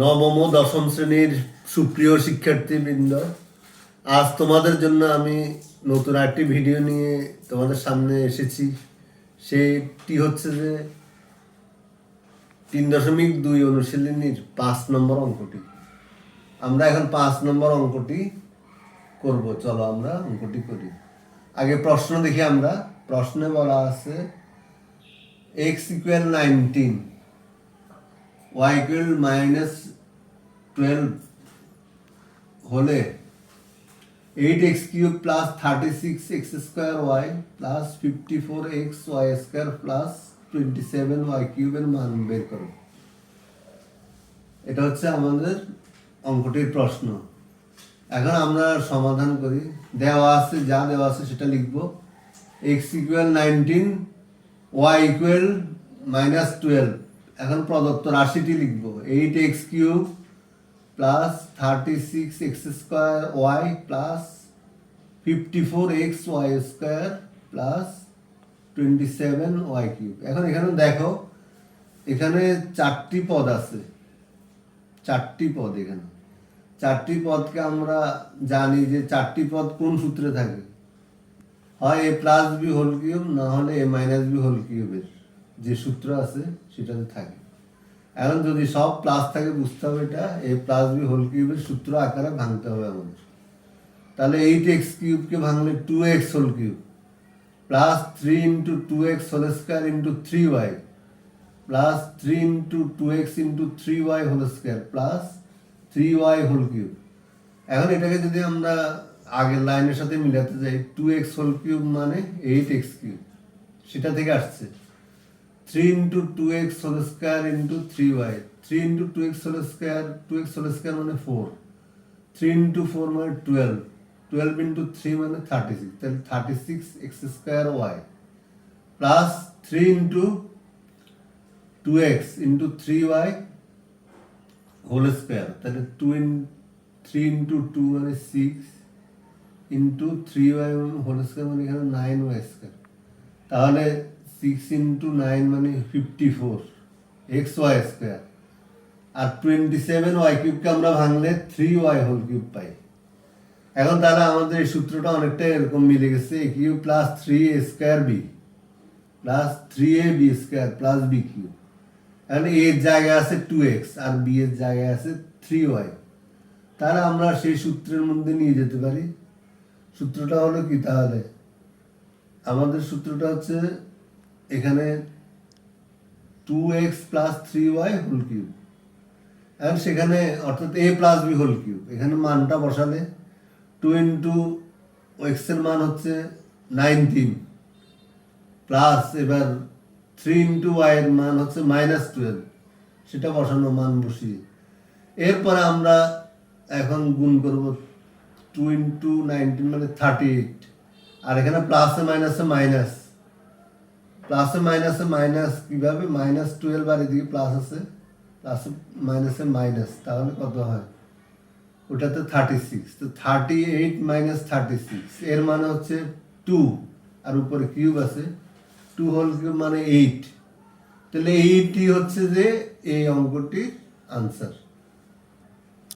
নবম ও দশম শ্রেণীর সুপ্রিয় শিক্ষার্থীবৃন্দ, আজ তোমাদের জন্য আমি নতুন একটি ভিডিও নিয়ে তোমাদের সামনে এসেছি। সেটি হচ্ছে যে 3.2 অনুশীলনীর 5 নম্বর অঙ্কটি। আমরা এখন 5 নম্বর অঙ্কটি করব। চলো আমরা অঙ্কটি করি। আগে প্রশ্ন দেখি আমরা। প্রশ্নে বলা আছে x = 19, y = -12 হলে 8x³ + 36x² + 54xy² + 27y³ এর মান বের করো। এটা হচ্ছে আমাদের অঙ্কটির প্রশ্ন। এখন আমরা সমাধান করি। দেওয়া আছে, যা দেওয়া আছে সেটা লিখব। x = 19, y = -12। এখন প্রদত্ত রাশিটি লিখব। 8x³ + 36x² + 54xy² + 27y³। এখন এখানে দেখো, এখানে 4টি পদ আছে। 4টি পদ এখানে। 4টি পদকে আমরা জানি যে 4টি পদ কোন সূত্রে থাকে, হয় a + b হোল কিউব, না হলে a - b হোল কিউবের যে সূত্র আছে সেটাতে থাকে। এখন যদি সব প্লাস থাকে, বুঝতে হবে এটা a + b হোল কিউবের সূত্র আকারে ভাঙতে হবে আমাদের। তাহলে 8x³ কে ভাঙলে 2x whole cube plus 3 × 2x² × 3y plus 3 × 2x × 3y² plus 3y whole cube. এখন এটাকে যদি আমরা আগের লাইনের সাথে মিলাতে যাই, 2x হোল কিউব মানে 8x³, সেটা থেকে আসছে 3 × 2x² × 3y, 3 × 2x² মানে 4, 3 × 4 মানে 12, 12 × 3 মানে 36, তাহলে 36x² plus 3 × 2x × 3y whole square, তাহলে 3 × 2 মানে 6 × 3y হোল স্কয়ার মানে এখানে 9y²। তাহলে 6 × 9 মানে 54 xy²। আর 27y³ কে আমরা ভাঙলে 3y হোল কিউব পাই। এখন তাহলে আমাদের এই সূত্রটা অনেকটা এরকম মিলে গেছে। a³ + 3a² b plus 3ab² plus b³। এখন a এর জায়গায় আছে 2x আর b এর জায়গায় আছে 3y। তাহলে আমরা সেই সূত্রের মধ্যে নিয়ে যেতে পারি। সূত্রটা হলো কি, তাহলে আমাদের সূত্রটা হচ্ছে এখানে 2x + 3y হোল কিউব। এখন সেখানে অর্থাৎ a + b হোল কিউব, এখানে মানটা বসালে 2 × x এর মান হচ্ছে 19 প্লাস এবার 3 × y এর মান হচ্ছে -12, সেটা বসানো, মান বসিয়ে এরপরে আমরা এখন গুণ করব। 2 × 19 মানে 38, আর এখানে প্লাসে মাইনাসে মাইনাস, প্লাসে মাইনাসে মাইনাস কিভাবে, -12 আর এদিকে প্লাস আছে, প্লাসে মাইনাসে মাইনাস, তাহলে কত হয়, ওটাতে 36। তো 38 - 36 এর মানে হচ্ছে 2, আর উপরে কিউব আছে, 2 হোল কিউব মানে 8। তাহলে 8ই হচ্ছে যে এই অঙ্কটির আনসার।